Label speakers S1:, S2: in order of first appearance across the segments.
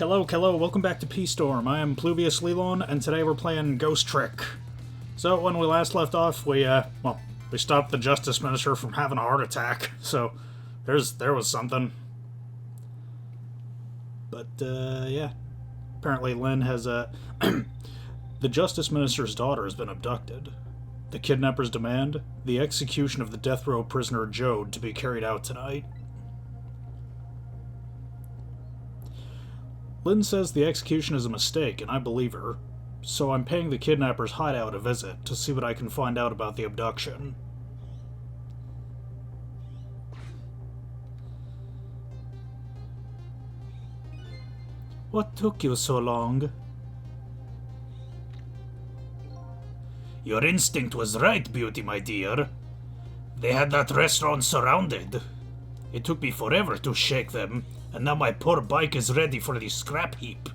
S1: Hello, welcome back to P-Storm. I am Pluvius Lilon, and today we're playing Ghost Trick. So, when we last left off, we stopped the Justice Minister from having a heart attack, so there was something. But, yeah. Apparently Lynn has, the Justice Minister's daughter has been abducted. The kidnappers demand the execution of the death row prisoner Jode to be carried out tonight. Lynn says the execution is a mistake, and I believe her, so I'm paying the kidnapper's hideout a visit to see what I can find out about the abduction. What took you so long? Your instinct was right, Beauty, my dear. They had that restaurant surrounded. It took me forever to shake them, and now my poor bike is ready for the scrap heap.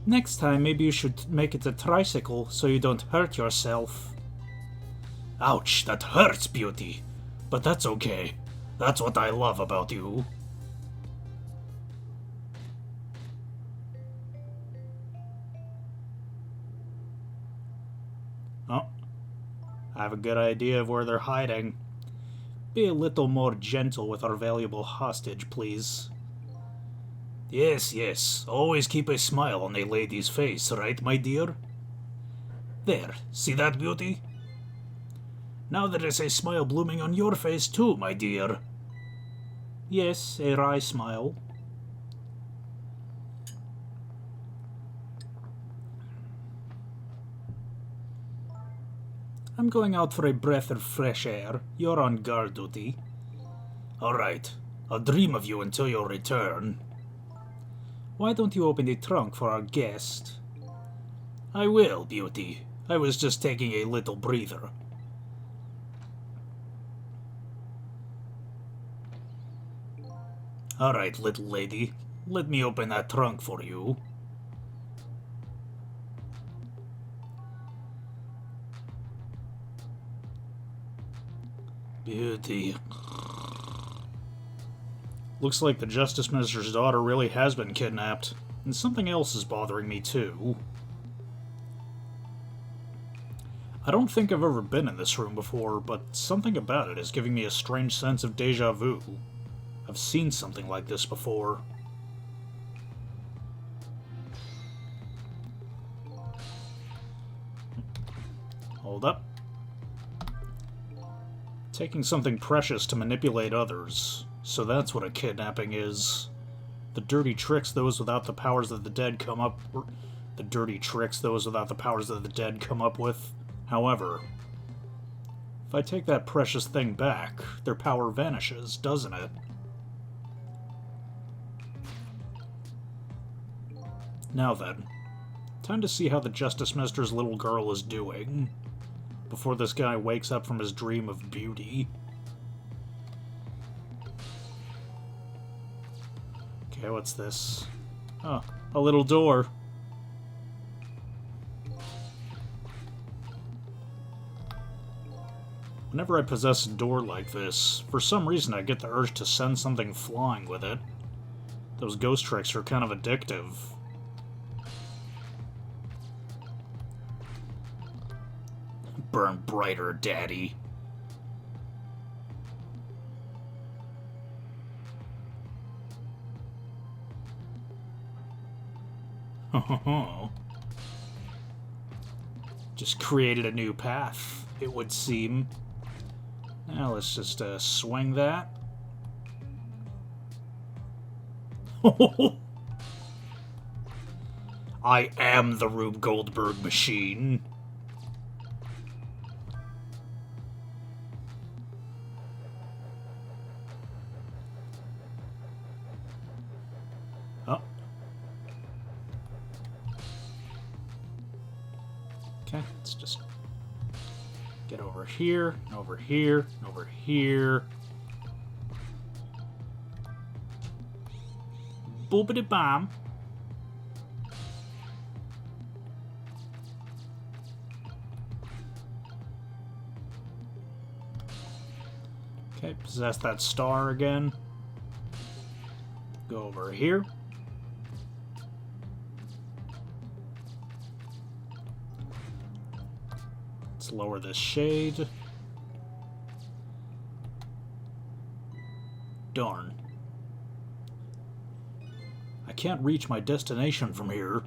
S1: Next time, maybe you should make it a tricycle so you don't hurt yourself. Ouch, that hurts, Beauty. But that's okay. That's what I love about you. Oh, I have a good idea of where they're hiding. Be a little more gentle with our valuable hostage, please. Yes. Always keep a smile on a lady's face, right, my dear? There, see that, Beauty? Now there is a smile blooming on your face too, my dear. Yes, a wry smile. I'm going out for a breath of fresh air. You're on guard duty. All right. I'll dream of you until your return. Why don't you open the trunk for our guest? I will, Beauty. I was just taking a little breather. All right, little lady. Let me open that trunk for you. Beauty. Looks like the Justice Minister's daughter really has been kidnapped, and something else is bothering me too. I don't think I've ever been in this room before, but something about it is giving me a strange sense of déjà vu. I've seen something like this before. Hold up. Taking something precious to manipulate others. So that's what a kidnapping is. The dirty tricks those without the powers of the dead come up... The dirty tricks those without the powers of the dead come up with. However, if I take that precious thing back, their power vanishes, doesn't it? Now then, time to see how the Justice Minister's little girl is doing, before this guy wakes up from his dream of beauty. Okay, what's this? Oh, a little door. Whenever I possess a door like this, for some reason I get the urge to send something flying with it. Those ghost tricks are kind of addictive. Burn brighter, Daddy. Just created a new path, it would seem. Now let's just swing that. I am the Rube Goldberg machine. Oh. Okay, let's just get over here, over here, over here. Boobity bomb. Okay, possess that star again. Go over here. Let's lower this shade. Darn. I can't reach my destination from here.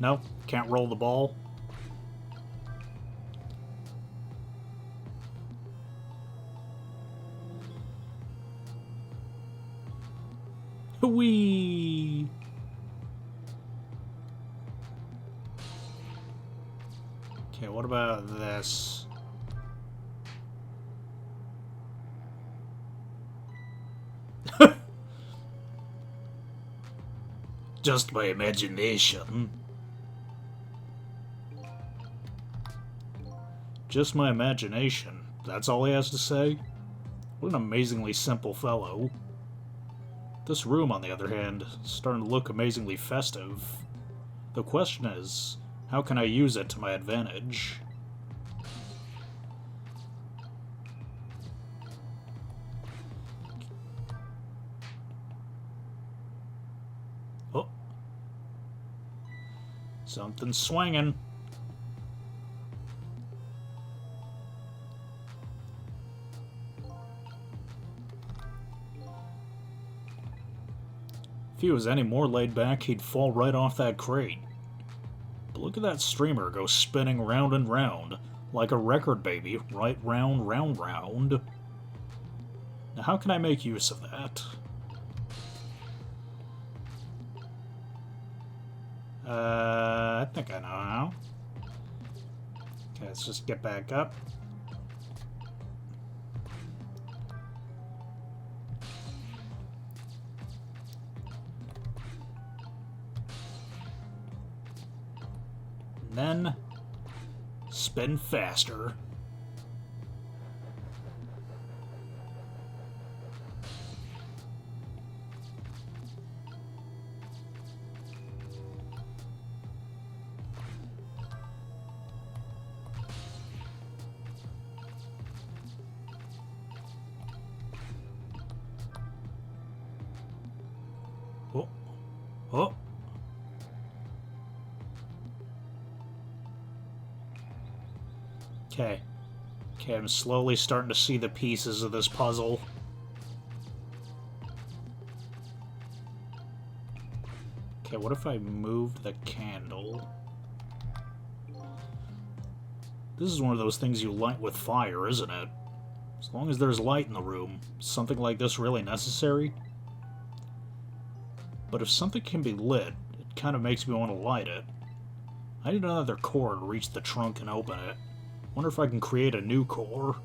S1: No, can't roll the ball. Whee! Okay, what about this? Just my imagination. Just my imagination. That's all he has to say? What an amazingly simple fellow. This room, on the other hand, is starting to look amazingly festive. The question is, how can I use it to my advantage? Oh. Something's swinging. If he was any more laid back, he'd fall right off that crate. But look at that streamer go spinning round and round, like a record baby, right round, round, round. Now how can I make use of that? I think I know how. Okay, let's just get back up. Then spin faster. Oh. Oh. Okay. Okay, I'm slowly starting to see the pieces of this puzzle. Okay, what if I moved the candle? This is one of those things you light with fire, isn't it? As long as there's light in the room, is something like this really necessary? But if something can be lit, it kind of makes me want to light it. I need another core to reach the trunk and open it. Wonder if I can create a new core.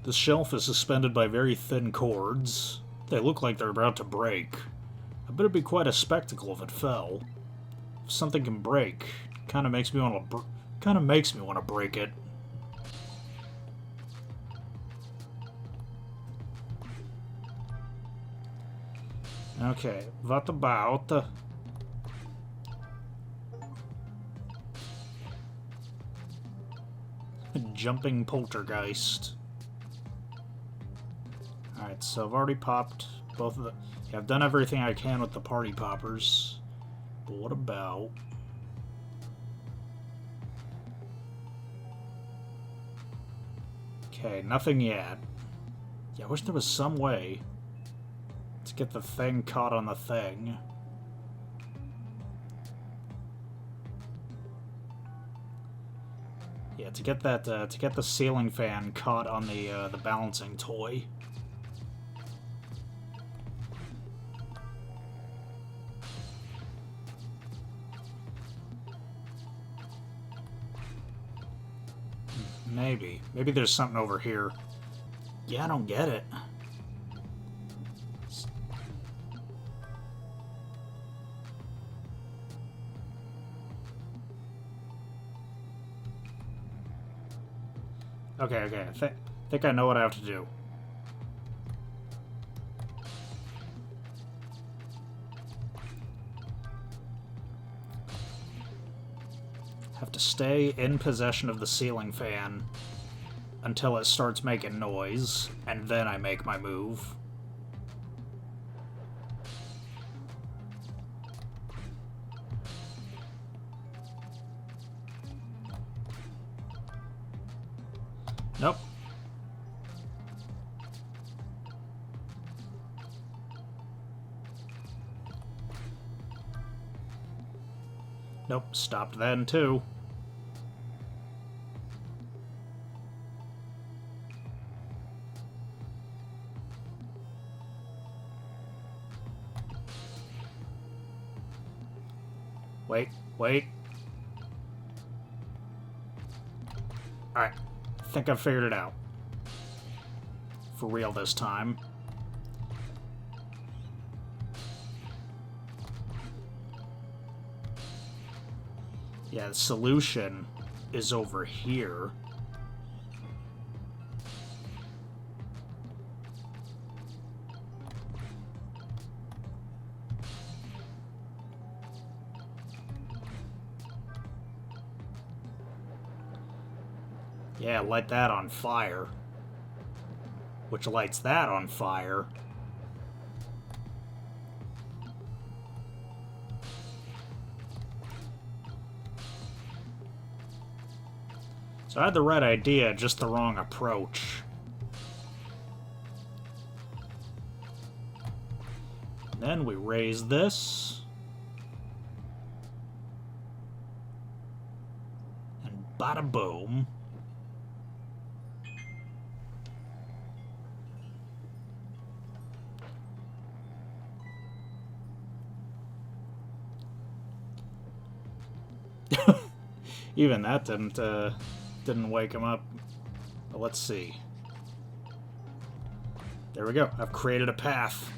S1: This shelf is suspended by very thin cords. They look like they're about to break. I bet it'd be quite a spectacle if it fell. If something can break, it kind of makes me want to break it. Okay, what about... Jumping poltergeist. Alright, so I've already popped both of the... Yeah, I've done everything I can with the party poppers. But what about... Okay, nothing yet. Yeah, I wish there was some way to get the thing caught on the thing. Yeah, to get that, to get the ceiling fan caught on the balancing toy. Maybe. Maybe there's something over here. Yeah, I don't get it. Okay, I think I know what I have to do. Have to stay in possession of the ceiling fan until it starts making noise, and then I make my move. Nope. Nope, stopped then too. Wait. Alright, I think I've figured it out. For real this time. Yeah, the solution is over here. Yeah, light that on fire. Which lights that on fire. So I had the right idea, just the wrong approach. Then we raise this. And bada boom. Even that didn't wake him up. But let's see. There we go. I've created a path.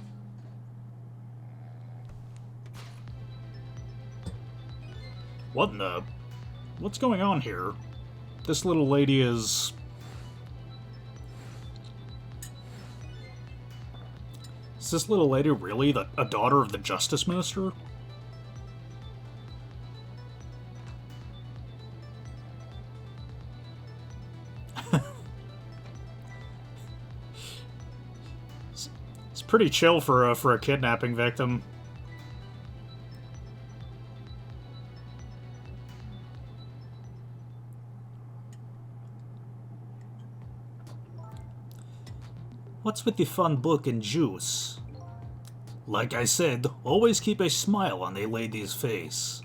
S1: What in the... What's going on here? This little lady is... Is this little lady really a daughter of the Justice Minister? It's pretty chill for a kidnapping victim. What's with the fun book and juice? Like I said, always keep a smile on a lady's face.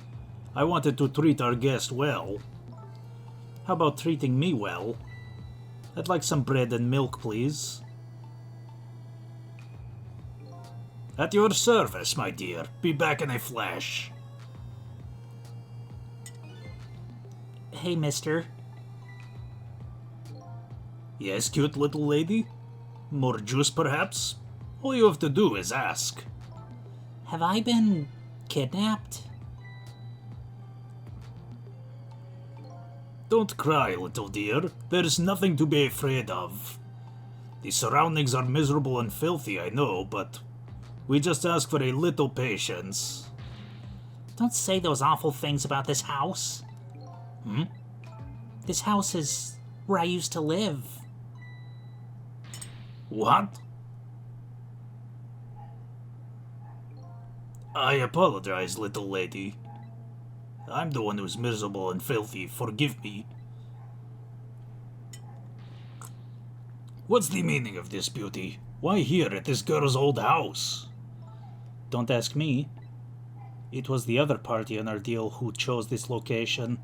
S1: I wanted to treat our guest well. How about treating me well? I'd like some bread and milk, please. At your service, my dear. Be back in a flash. Hey, mister. Yes, cute little lady? More juice, perhaps? All you have to do is ask. Have I been kidnapped? Don't cry, little dear. There's nothing to be afraid of. The surroundings are miserable and filthy, I know, but we just ask for a little patience. Don't say those awful things about this house. This house is where I used to live. What? I apologize, little lady. I'm the one who's miserable and filthy. Forgive me. What's the meaning of this, beauty? Why here at this girl's old house? Don't ask me. It was the other party in our deal who chose this location.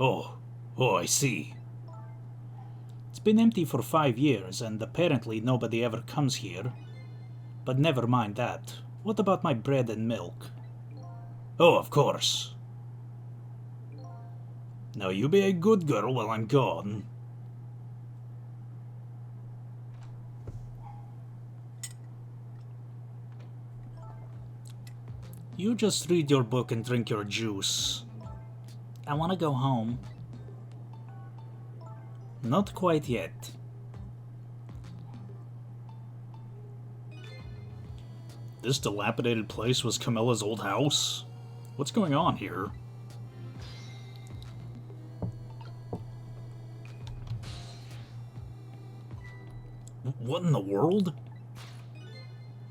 S1: Oh, I see. It's been empty for 5 years, and apparently nobody ever comes here. But never mind that. What about my bread and milk? Oh, of course. Now you be a good girl while I'm gone. You just read your book and drink your juice. I want to go home. Not quite yet. This dilapidated place was Camilla's old house? What's going on here? What in the world?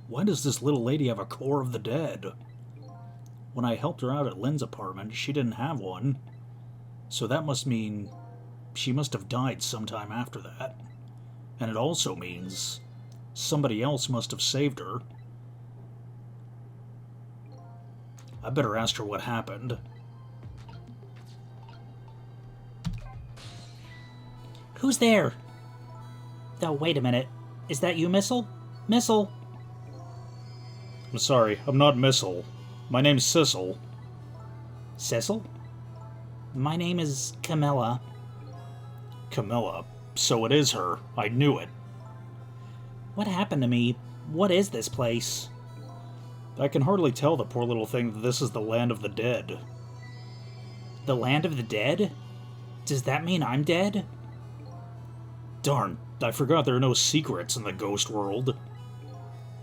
S1: Why does this little lady have a core of the dead? When I helped her out at Lynn's apartment, she didn't have one. So that must mean she must have died sometime after that. And it also means somebody else must have saved her. I better ask her what happened.
S2: Who's there? Oh, wait a minute. Is that you, Missile? Missile!
S1: I'm sorry, I'm not Missile. My name's Sissel.
S2: Cecil? My name is Camilla.
S1: Camilla. So it is her. I knew it.
S2: What happened to me? What is this place?
S1: I can hardly tell the poor little thing that this is the land of the dead.
S2: The land of the dead? Does that mean I'm dead?
S1: Darn, I forgot there are no secrets in the ghost world.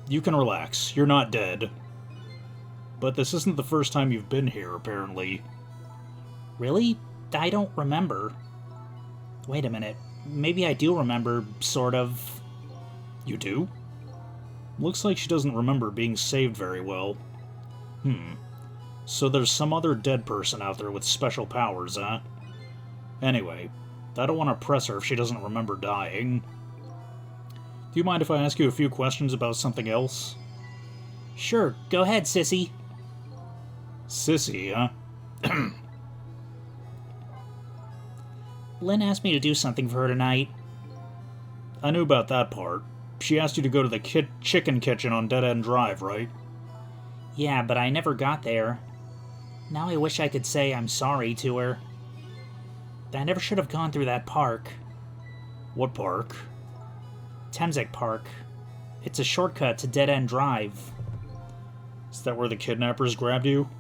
S1: You can relax, you're not dead. But this isn't the first time you've been here, apparently.
S2: Really? I don't remember. Wait a minute. Maybe I do remember, sort of.
S1: You do? Looks like she doesn't remember being saved very well. So there's some other dead person out there with special powers, huh? Anyway, I don't want to press her if she doesn't remember dying. Do you mind if I ask you a few questions about something else?
S2: Sure, go ahead, sissy.
S1: Sissy, huh?
S2: Lynn asked me to do something for her tonight.
S1: I knew about that part. She asked you to go to the chicken kitchen on Dead End Drive, right?
S2: Yeah, but I never got there. Now I wish I could say I'm sorry to her. I never should have gone through that park.
S1: What park?
S2: Temsek Park. It's a shortcut to Dead End Drive.
S1: Is that where the kidnappers grabbed you?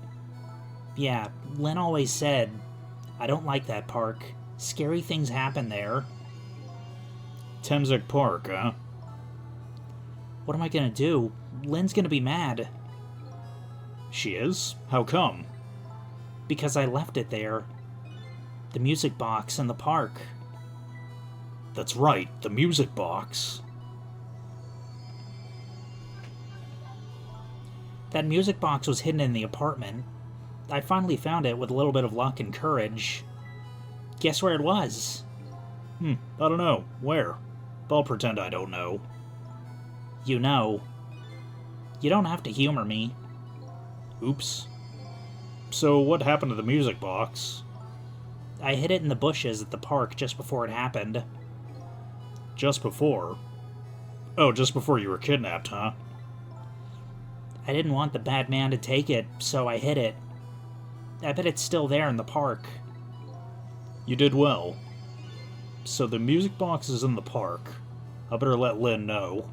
S2: Yeah, Lynn always said, I don't like that park. Scary things happen there.
S1: Temsek Park, huh?
S2: What am I gonna do? Lynn's gonna be mad.
S1: She is? How come?
S2: Because I left it there. The music box in the park.
S1: That's right, the music box.
S2: That music box was hidden in the apartment. I finally found it with a little bit of luck and courage. Guess where it was?
S1: I don't know. Where? I'll pretend I don't know.
S2: You know. You don't have to humor me.
S1: Oops. So what happened to the music box?
S2: I hid it in the bushes at the park just before it happened.
S1: Just before? Oh, just before you were kidnapped, huh?
S2: I didn't want the bad man to take it, so I hid it. I bet it's still there in the park.
S1: You did well. So the music box is in the park. I better let Lynn know.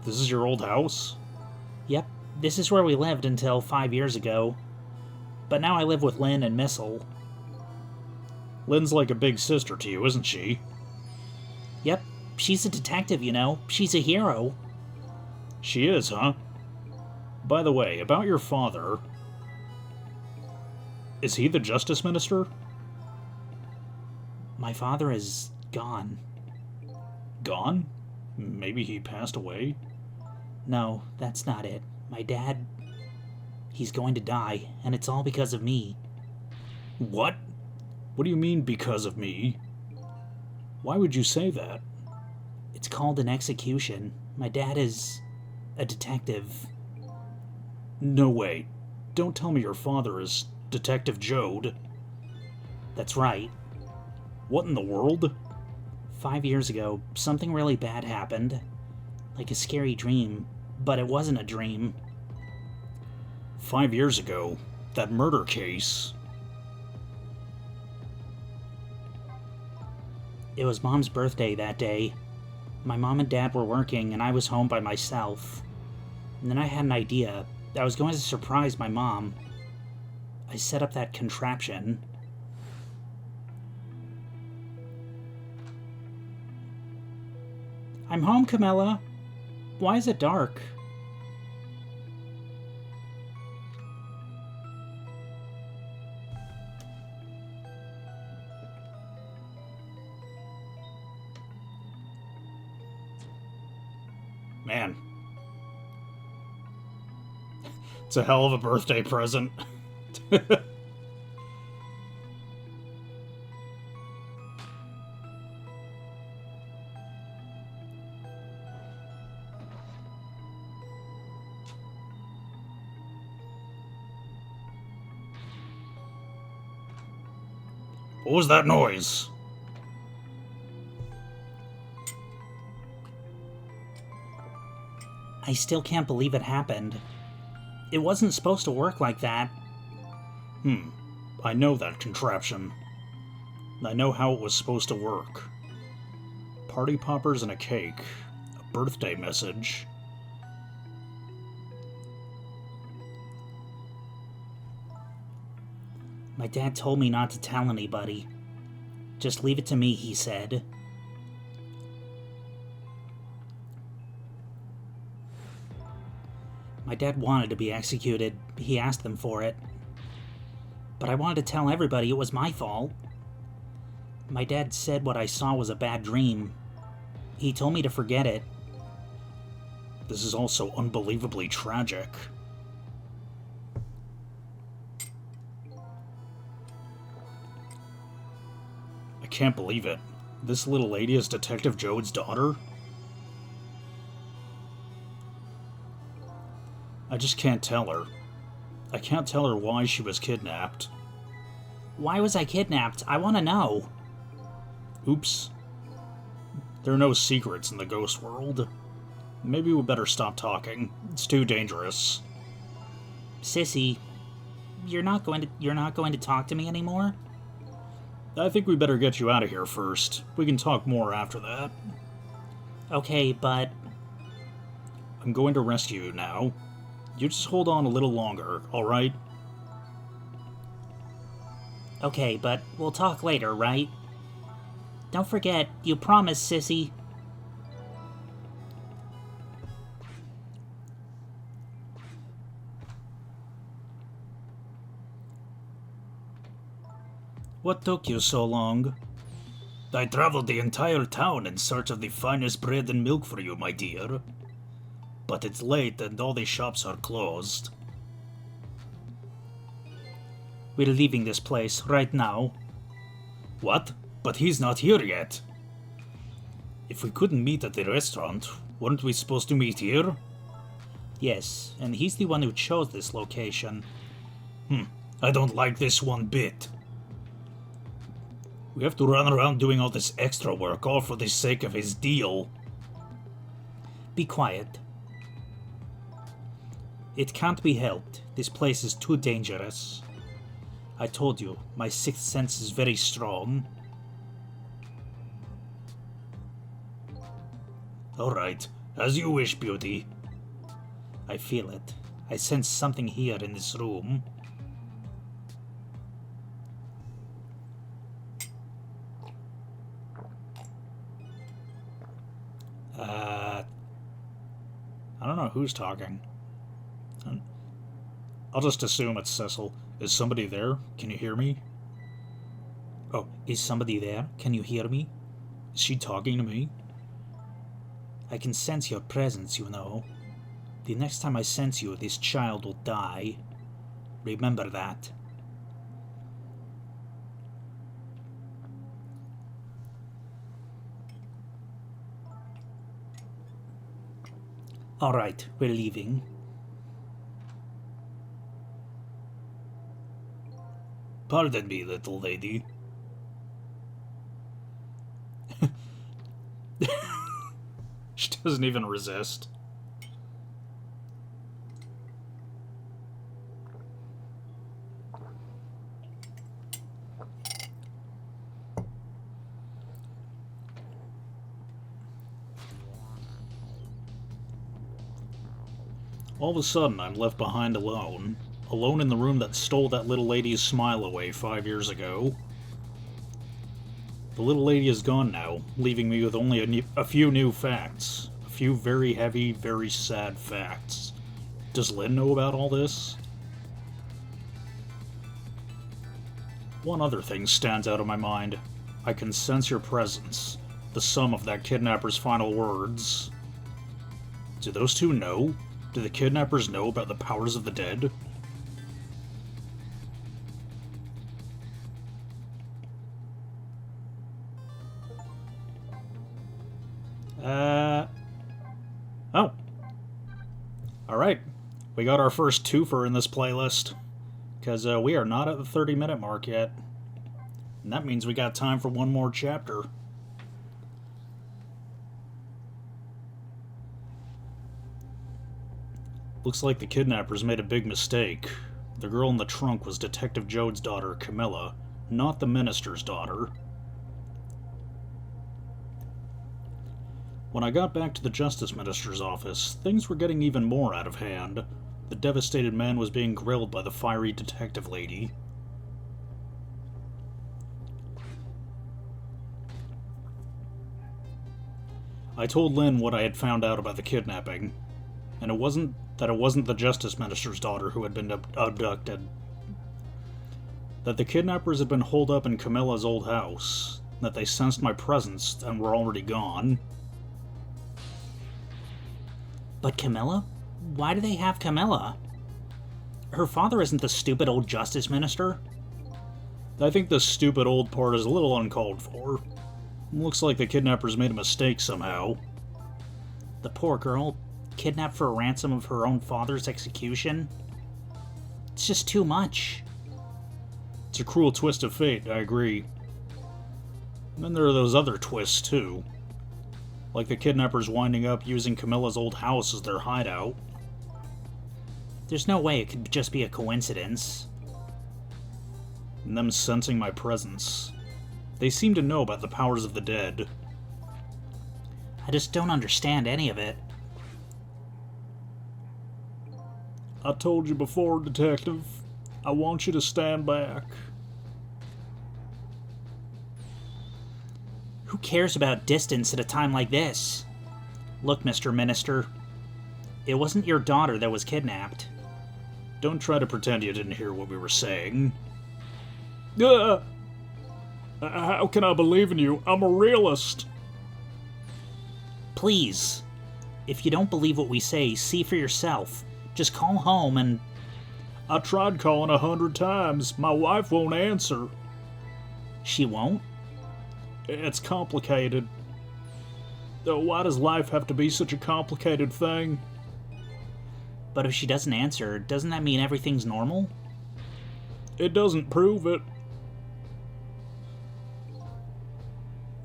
S1: This is your old house?
S2: Yep, this is where we lived until 5 years ago. But now I live with Lynn and Missile.
S1: Lynn's like a big sister to you, isn't she?
S2: Yep, she's a detective, you know. She's a hero.
S1: She is, huh? By the way, about your father... Is he the Justice Minister?
S2: My father is gone.
S1: Gone? Maybe he passed away?
S2: No, that's not it. My dad... He's going to die, and it's all because of me.
S1: What? What do you mean, because of me? Why would you say that?
S2: It's called an execution. My dad is... a detective.
S1: No way. Don't tell me your father is Detective Jode.
S2: That's right.
S1: What in the world?
S2: 5 years ago, something really bad happened. Like a scary dream, but it wasn't a dream.
S1: 5 years ago, that murder case.
S2: It was Mom's birthday that day. My mom and dad were working, and I was home by myself. And then I had an idea. I was going to surprise my mom. I set up that contraption. I'm home, Camilla. Why is it dark?
S1: Man. It's a hell of a birthday present. What was that noise?
S2: I still can't believe it happened. It wasn't supposed to work like that.
S1: I know that contraption. I know how it was supposed to work. Party poppers and a cake. A birthday message.
S2: My dad told me not to tell anybody. Just leave it to me, he said. My dad wanted to be executed. He asked them for it. But I wanted to tell everybody it was my fault. My dad said what I saw was a bad dream. He told me to forget it.
S1: This is also unbelievably tragic. I can't believe it. This little lady is Detective Jode's daughter? I just can't tell her. I can't tell her why she was kidnapped.
S2: Why was I kidnapped? I want to know.
S1: Oops. There are no secrets in the ghost world. Maybe we better stop talking. It's too dangerous.
S2: Sissy, you're not going to talk to me anymore?
S1: I think we better get you out of here first. We can talk more after that.
S2: Okay, but...
S1: I'm going to rescue you now. You just hold on a little longer, alright?
S2: Okay, but we'll talk later, right? Don't forget, you promised, Sissy.
S1: What took you so long? I traveled the entire town in search of the finest bread and milk for you, my dear. But it's late and all the shops are closed.
S2: We're leaving this place right now.
S1: What? But he's not here yet. If we couldn't meet at the restaurant, weren't we supposed to meet here?
S2: Yes, and he's the one who chose this location.
S1: I don't like this one bit. We have to run around doing all this extra work, all for the sake of his deal.
S2: Be quiet. It can't be helped. This place is too dangerous. I told you, my sixth sense is very strong.
S1: Alright, as you wish, Beauty.
S2: I feel it. I sense something here in this room.
S1: I don't know who's talking. I'll just assume it's Cecil. Is somebody there? Can you hear me?
S2: Oh, is somebody there? Can you hear me?
S1: Is she talking to me?
S2: I can sense your presence, you know. The next time I sense you, this child will die. Remember that. Alright, we're leaving.
S1: Pardon me, little lady. She doesn't even resist. All of a sudden, I'm left behind alone. Alone in the room that stole that little lady's smile away 5 years ago. The little lady is gone now, leaving me with only a few new facts. A few very heavy, very sad facts. Does Lynn know about all this? One other thing stands out of my mind. I can sense your presence. The sum of that kidnapper's final words. Do those two know? Do the kidnappers know about the powers of the dead? Oh. Alright. We got our first twofer in this playlist. Because we are not at the 30-minute mark yet. And that means we got time for one more chapter. Looks like the kidnappers made a big mistake. The girl in the trunk was Detective Jode's daughter, Camilla, not the minister's daughter. When I got back to the Justice Minister's office, things were getting even more out of hand. The devastated man was being grilled by the fiery detective lady. I told Lynn what I had found out about the kidnapping, and it wasn't the Justice Minister's daughter who had been abducted. That the kidnappers had been holed up in Camilla's old house, that they sensed my presence and were already gone.
S2: But Camilla? Why do they have Camilla? Her father isn't the stupid old Justice Minister.
S1: I think the stupid old part is a little uncalled for. Looks like the kidnappers made a mistake somehow.
S2: The poor girl, kidnapped for a ransom of her own father's execution? It's just too much.
S1: It's a cruel twist of fate, I agree. And then there are those other twists, too. Like the kidnappers winding up using Camilla's old house as their hideout.
S2: There's no way it could just be a coincidence.
S1: And them sensing my presence. They seem to know about the powers of the dead.
S2: I just don't understand any of it.
S1: I told you before, Detective. I want you to stand back.
S2: Who cares about distance at a time like this? Look, Mr. Minister. It wasn't your daughter that was kidnapped.
S1: Don't try to pretend you didn't hear what we were saying. How can I believe in you? I'm a realist.
S2: Please. If you don't believe what we say, see for yourself. Just call home and...
S1: I tried calling 100 times. My wife won't answer.
S2: She won't?
S1: It's complicated. Why does life have to be such a complicated thing?
S2: But if she doesn't answer, doesn't that mean everything's normal?
S1: It doesn't prove it.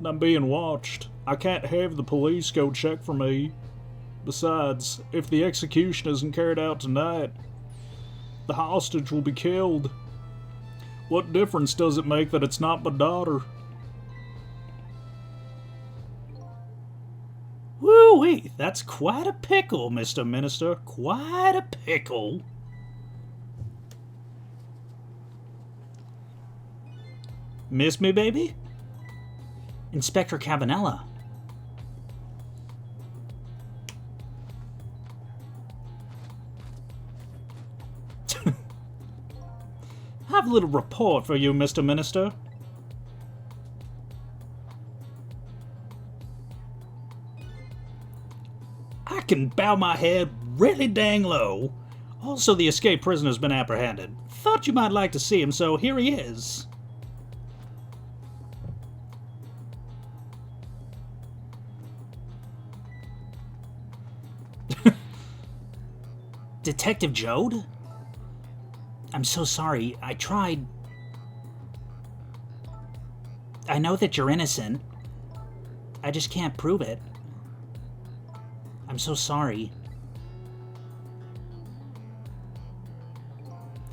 S1: I'm being watched. I can't have the police go check for me. Besides, if the execution isn't carried out tonight, the hostage will be killed. What difference does it make that it's not my daughter? Woo-wee, that's quite a pickle, Mr. Minister. Quite a pickle. Miss me, baby?
S2: Inspector Cabanella.
S1: I have a little report for you, Mr. Minister. I can bow my head really dang low. Also, the escaped prisoner's been apprehended. Thought you might like to see him, so here he is.
S2: Detective Jode? I'm so sorry. I tried. I know that you're innocent. I just can't prove it. I'm so sorry.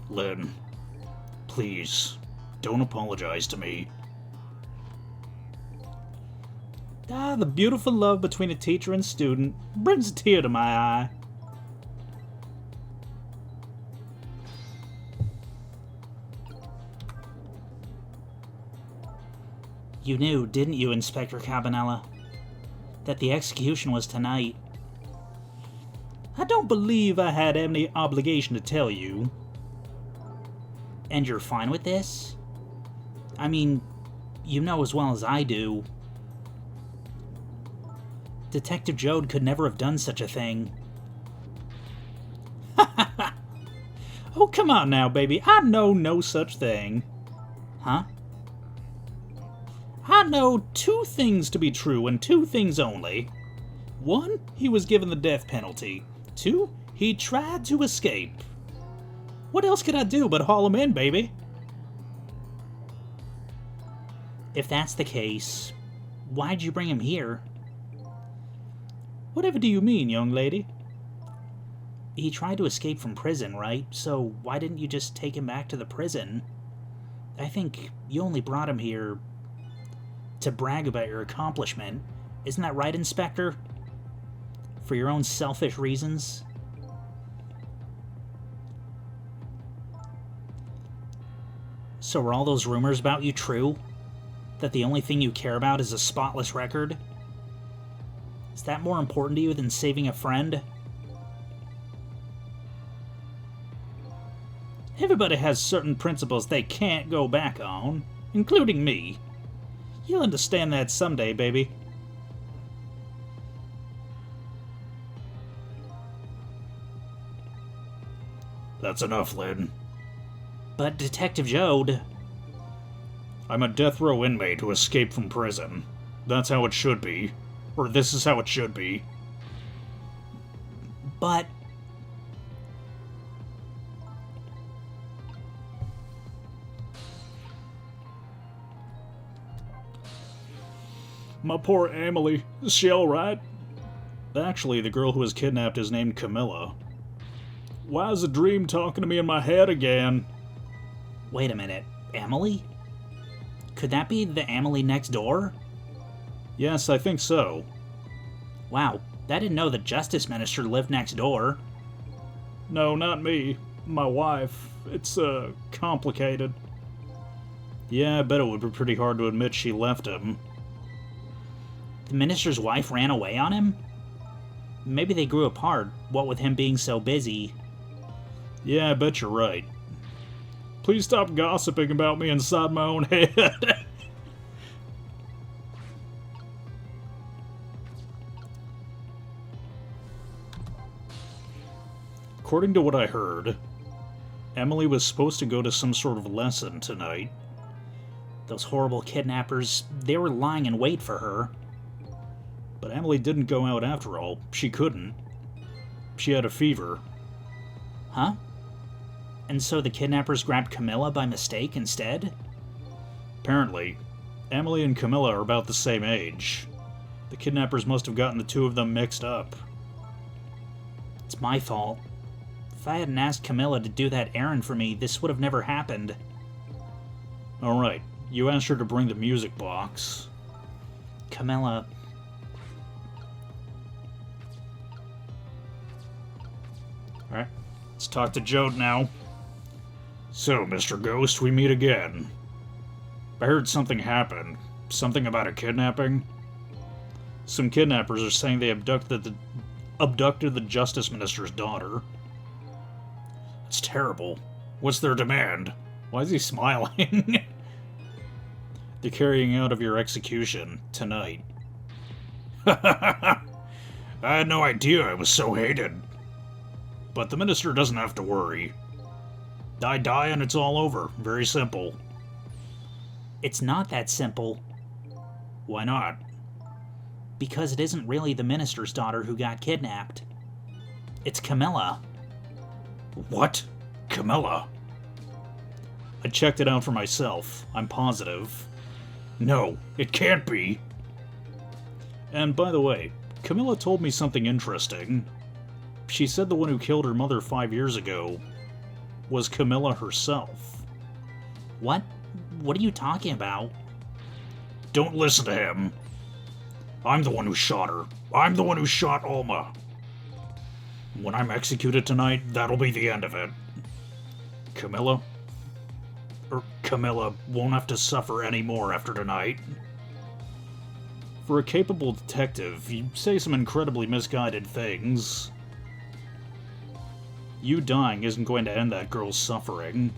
S1: Lynn, please, don't apologize to me. The beautiful love between a teacher and student brings a tear to my eye.
S2: You knew, didn't you, Inspector Cabanella, that the execution was tonight?
S1: I don't believe I had any obligation to tell you.
S2: And you're fine with this? I mean, you know as well as I do. Detective Jode could never have done such a thing.
S1: Oh, come on now, baby. I know no such thing.
S2: Huh?
S1: I know two things to be true and two things only. One, he was given the death penalty. Two, he tried to escape. What else could I do but haul him in, baby?
S2: If that's the case, why'd you bring him here?
S1: Whatever do you mean, young lady?
S2: He tried to escape from prison, right? So why didn't you just take him back to the prison? I think you only brought him here to brag about your accomplishment. Isn't that right, Inspector? For your own selfish reasons? So were all those rumors about you true? That the only thing you care about is a spotless record? Is that more important to you than saving a friend?
S1: Everybody has certain principles they can't go back on, including me. You'll understand that someday, baby. That's enough, Lynn.
S2: But Detective Jode...
S1: I'm a death row inmate who escaped from prison. That's how it should be. Or this is how it should be.
S2: But...
S1: My poor Emily. Is she alright? Actually, the girl who was kidnapped is named Camilla. Why is a dream talking to me in my head again?
S2: Wait a minute. Emily? Could that be the Emily next door?
S1: Yes, I think so.
S2: Wow, I didn't know the Justice Minister lived next door.
S1: No, not me. My wife. It's, complicated. Yeah, I bet it would be pretty hard to admit she left him.
S2: The minister's wife ran away on him? Maybe they grew apart, what with him being so busy.
S1: Yeah, I bet you're right. Please stop gossiping about me inside my own head. According to what I heard, Emily was supposed to go to some sort of lesson tonight.
S2: Those horrible kidnappers, they were lying in wait for her.
S1: But Emily didn't go out after all. She couldn't. She had a fever.
S2: Huh? And so the kidnappers grabbed Camilla by mistake instead?
S1: Apparently. Emily and Camilla are about the same age. The kidnappers must have gotten the two of them mixed up.
S2: It's my fault. If I hadn't asked Camilla to do that errand for me, this would have never happened.
S1: Alright, you asked her to bring the music box.
S2: Camilla...
S1: Alright, let's talk to Jode now. So, Mr. Ghost, we meet again. I heard something happened. Something about a kidnapping? Some kidnappers are saying they abducted the Justice Minister's daughter. It's terrible. What's their demand? Why is he smiling? The carrying out of your execution tonight. I had no idea I was so hated. But the minister doesn't have to worry. I die and it's all over. Very simple.
S2: It's not that simple.
S1: Why not?
S2: Because it isn't really the minister's daughter who got kidnapped. It's Camilla.
S1: What? Camilla? I checked it out for myself. I'm positive. No, it can't be. And by the way, Camilla told me something interesting. She said the one who killed her mother 5 years ago was Camilla herself.
S2: What? What are you talking about?
S1: Don't listen to him. I'm the one who shot her. I'm the one who shot Alma. When I'm executed tonight, that'll be the end of it. Camilla won't have to suffer any more after tonight. For a capable detective, you say some incredibly misguided things. You dying isn't going to end that girl's suffering.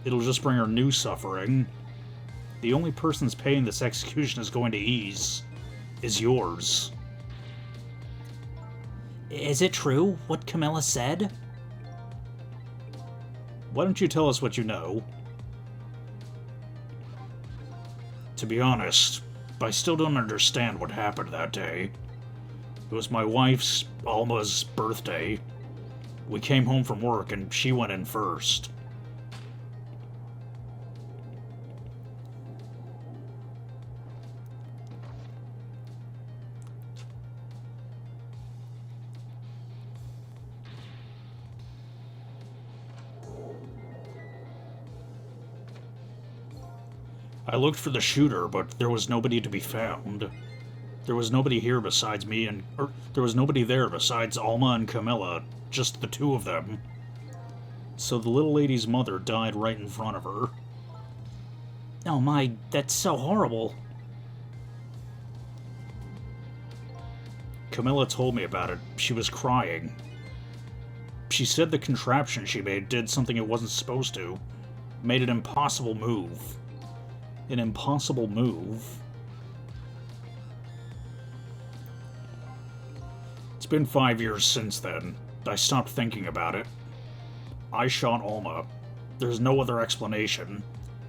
S1: It'll just bring her new suffering. The only person's pain this execution is going to ease is yours.
S2: Is it true, what Camilla said?
S1: Why don't you tell us what you know? To be honest, I still don't understand what happened that day. It was my wife's, Alma's, birthday. We came home from work and she went in first. I looked for the shooter, but there was nobody to be found. There was nobody here besides me there was nobody there besides Alma and Camilla, just the two of them. So the little lady's mother died right in front of her.
S2: Oh my, that's so horrible.
S1: Camilla told me about it. She was crying. She said the contraption she made did something it wasn't supposed to. Made an impossible move. An impossible move. It's been 5 years since then. I stopped thinking about it. I shot Alma. There's no other explanation.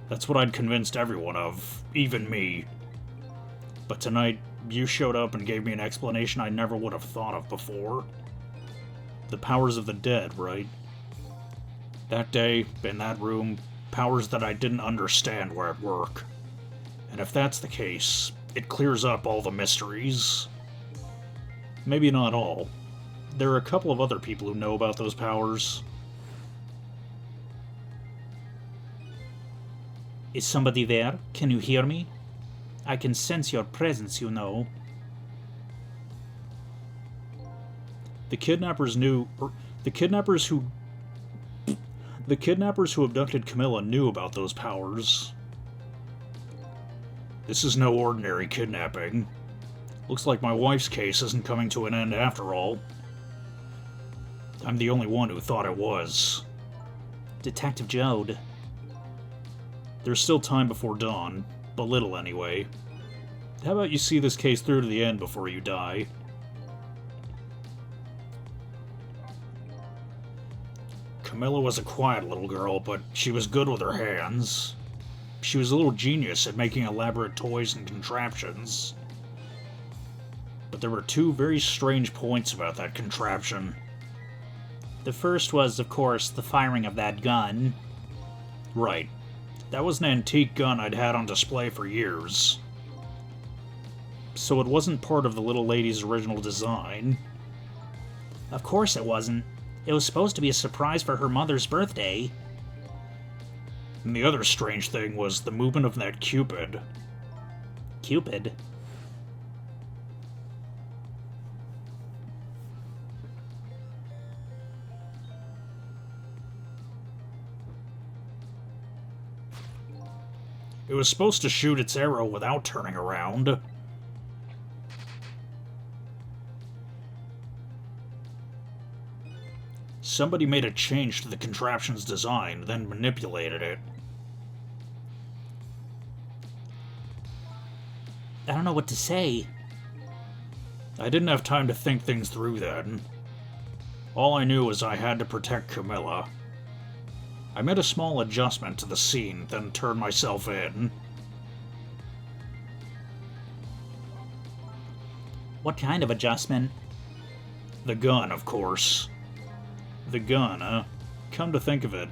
S1: That's what I'd convinced everyone of, even me. But tonight, you showed up and gave me an explanation I never would have thought of before. The powers of the dead, right? That day, in that room, powers that I didn't understand were at work. And if that's the case, it clears up all the mysteries. Maybe not all. There are a couple of other people who know about those powers.
S2: Is somebody there? Can you hear me? I can sense your presence, you know.
S1: The kidnappers knew... The kidnappers who abducted Camilla knew about those powers. This is no ordinary kidnapping. Looks like my wife's case isn't coming to an end after all. I'm the only one who thought it was.
S2: Detective Jode.
S1: There's still time before dawn, a little anyway. How about you see this case through to the end before you die? Camilla was a quiet little girl, but she was good with her hands. She was a little genius at making elaborate toys and contraptions. But there were two very strange points about that contraption.
S2: The first was, of course, the firing of that gun.
S1: Right. That was an antique gun I'd had on display for years. So it wasn't part of the little lady's original design.
S2: Of course it wasn't. It was supposed to be a surprise for her mother's birthday.
S1: And the other strange thing was the movement of that Cupid.
S2: Cupid?
S1: It was supposed to shoot its arrow without turning around. Somebody made a change to the contraption's design, then manipulated it.
S2: I don't know what to say.
S1: I didn't have time to think things through then. All I knew was I had to protect Camilla. I made a small adjustment to the scene, then turned myself in.
S2: What kind of adjustment?
S1: The gun, of course. The gun, huh? Come to think of it.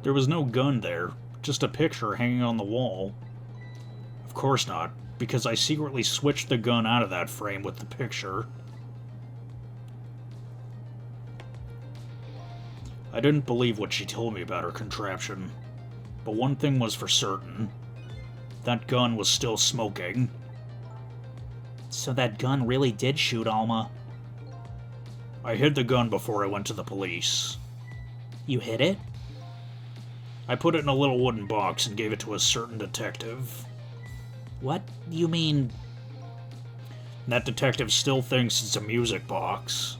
S1: There was no gun there, just a picture hanging on the wall. Of course not, because I secretly switched the gun out of that frame with the picture. I didn't believe what she told me about her contraption, but one thing was for certain. That gun was still smoking.
S2: So that gun really did shoot Alma.
S1: I hid the gun before I went to the police.
S2: You hid it?
S1: I put it in a little wooden box and gave it to a certain detective.
S2: What? You mean...
S1: That detective still thinks it's a music box.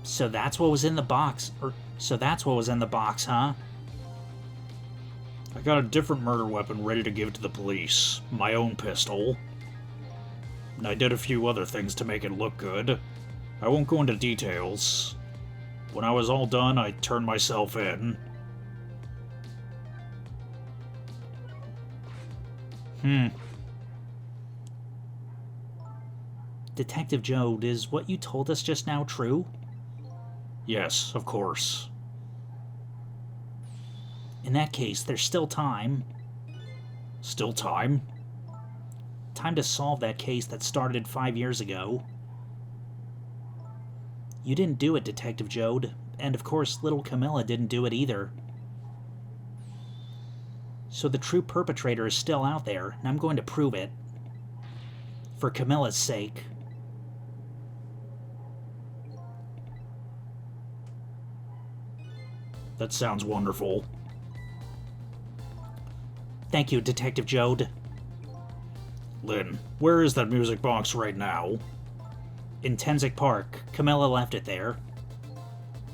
S2: So that's what was in the box. So that's what was in the box, huh?
S1: I got a different murder weapon ready to give to the police. My own pistol. And I did a few other things to make it look good. I won't go into details. When I was all done, I turned myself in.
S2: Detective Jode, is what you told us just now true?
S1: Yes, of course.
S2: In that case, there's still time.
S1: Still time?
S2: Time to solve that case that started 5 years ago. You didn't do it, Detective Jode, and of course little Camilla didn't do it either. So the true perpetrator is still out there, and I'm going to prove it. For Camilla's sake.
S1: That sounds wonderful.
S2: Thank you, Detective Jode.
S1: Lynn, where is that music box right now?
S2: In Tenzik Park. Camilla left it there.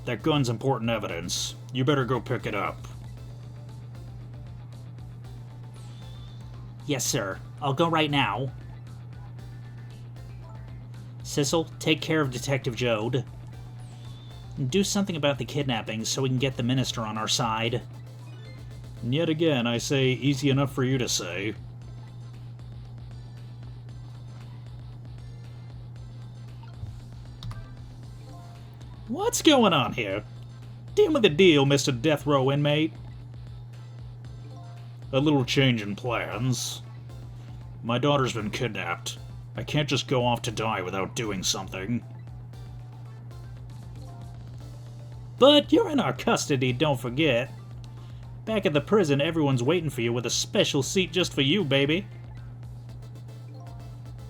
S1: That gun's important evidence. You better go pick it up.
S2: Yes, sir. I'll go right now. Sissel, take care of Detective Jode. And do something about the kidnapping so we can get the minister on our side.
S1: And yet again, I say easy enough for you to say.
S2: What's going on here? Deal with the deal, Mr. Death Row inmate.
S1: A little change in plans. My daughter's been kidnapped. I can't just go off to die without doing something.
S2: But you're in our custody, don't forget. Back at the prison, everyone's waiting for you with a special seat just for you, baby.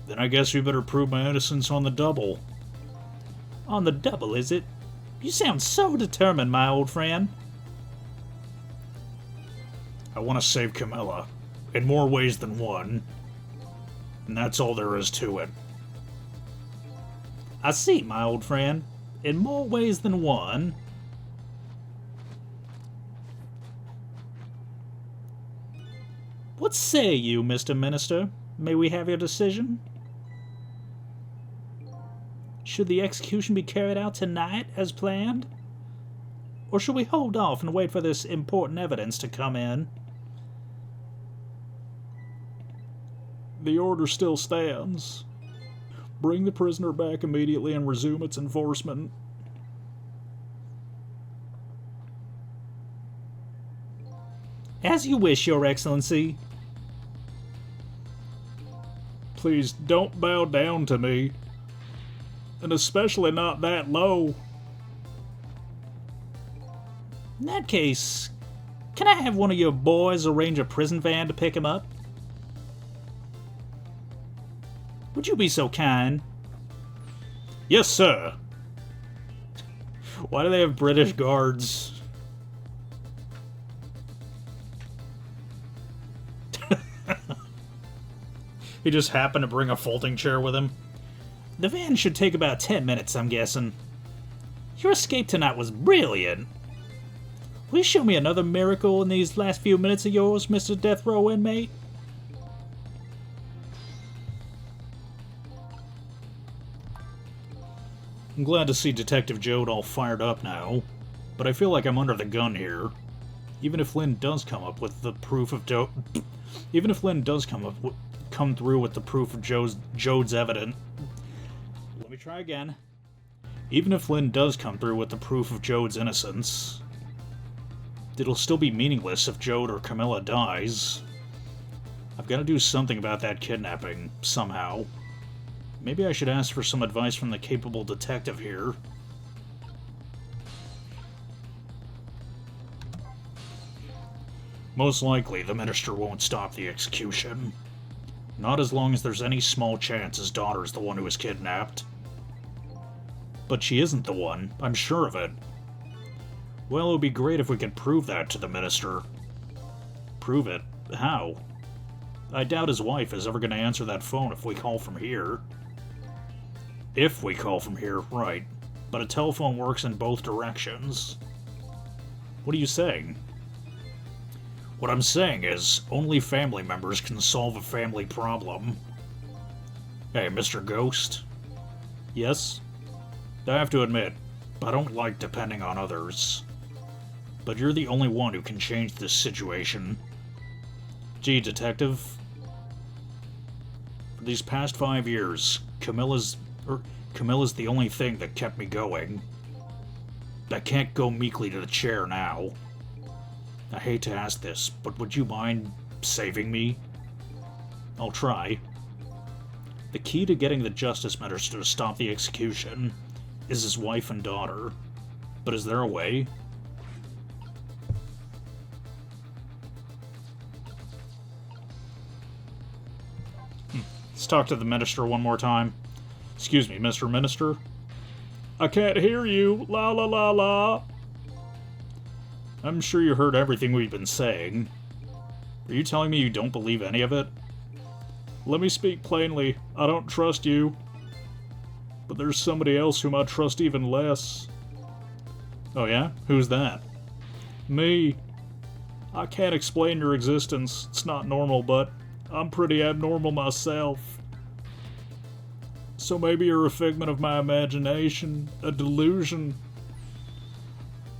S1: Then I guess we better prove my innocence on the double.
S2: On the double, is it? You sound so determined, my old friend.
S1: I want to save Camilla. In more ways than one. And that's all there is to it.
S2: I see, my old friend. In more ways than one. What say you, Mr. Minister? May we have your decision? Should the execution be carried out tonight, as planned? Or should we hold off and wait for this important evidence to come in?
S1: The order still stands. Bring the prisoner back immediately and resume its enforcement.
S2: As you wish, Your Excellency.
S1: Please don't bow down to me. And especially not that low.
S2: In that case, can I have one of your boys arrange a prison van to pick him up? Would you be so kind?
S1: Yes, sir. Why do they have British guards? He just happened to bring a folding chair with him.
S2: The van should take about 10 minutes, I'm guessing. Your escape tonight was brilliant. Will you show me another miracle in these last few minutes of yours, Mr. Death Row inmate?
S1: I'm glad to see Detective Jode all fired up now, but I feel like I'm under the gun here. Even if Lynn does come up with the proof of even if Lynn does come through with the proof of Jode's evidence. Let me try again. Even if Lynn does come through with the proof of Jode's innocence, it'll still be meaningless if Jode or Camilla dies. I've got to do something about that kidnapping, somehow. Maybe I should ask for some advice from the capable detective here. Most likely, the minister won't stop the execution. Not as long as there's any small chance his daughter's the one who was kidnapped. But she isn't the one, I'm sure of it. Well, it would be great if we could prove that to the minister. Prove it? How? I doubt his wife is ever going to answer that phone if we call from here. If we call from here, right. But a telephone works in both directions. What are you saying? What I'm saying is, only family members can solve a family problem. Hey, Mr. Ghost? Yes? I have to admit, I don't like depending on others. But you're the only one who can change this situation. Gee, Detective. For these past 5 years, Camilla's the only thing that kept me going. I can't go meekly to the chair now. I hate to ask this, but would you mind saving me? I'll try. The key to getting the Justice Minister to stop the execution is his wife and daughter. But is there a way? Let's talk to the Minister one more time. Excuse me, Mr. Minister? I can't hear you. La la la la. I'm sure you heard everything we've been saying. Are you telling me you don't believe any of it? Let me speak plainly. I don't trust you. But there's somebody else whom I trust even less. Oh yeah? Who's that? Me. I can't explain your existence. It's not normal, but I'm pretty abnormal myself. So maybe you're a figment of my imagination, a delusion.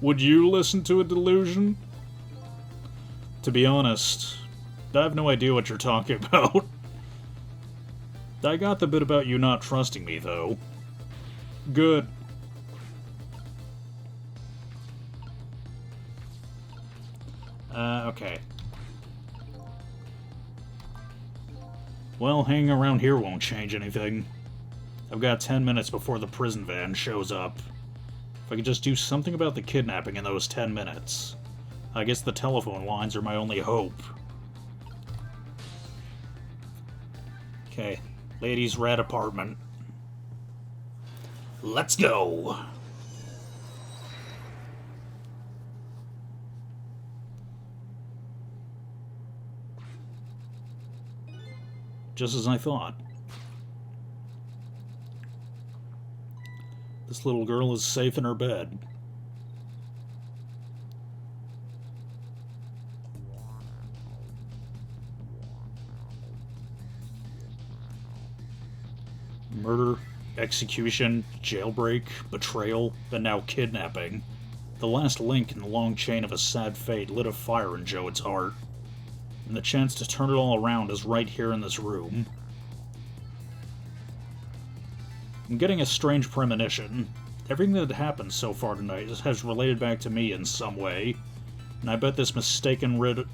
S1: Would you listen to a delusion? To be honest, I have no idea what you're talking about. I got the bit about you not trusting me, though. Good. Okay. Well, hanging around here won't change anything. I've got 10 minutes before the prison van shows up. If I could just do something about the kidnapping in those 10 minutes. I guess the telephone lines are my only hope. Okay, ladies' red apartment. Let's go! Just as I thought. This little girl is safe in her bed. Murder, execution, jailbreak, betrayal, and now kidnapping. The last link in the long chain of a sad fate lit a fire in Joe's heart. And the chance to turn it all around is right here in this room. I'm getting a strange premonition. Everything that happened so far tonight has related back to me in some way. And I bet this mistaken-ridden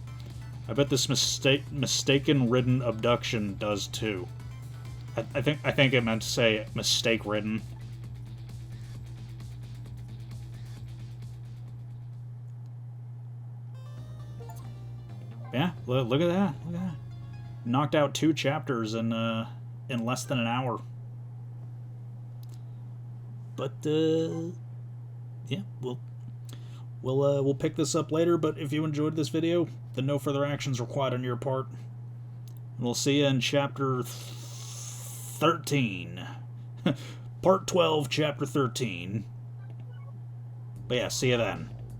S1: abduction does too. I think it meant to say mistake-ridden. Yeah, look at that. Look at that. Knocked out 2 chapters in less than an hour. But yeah, we'll pick this up later. But if you enjoyed this video, then no further actions required on your part. We'll see you in chapter 13, part 12, chapter 13. But yeah, see you then.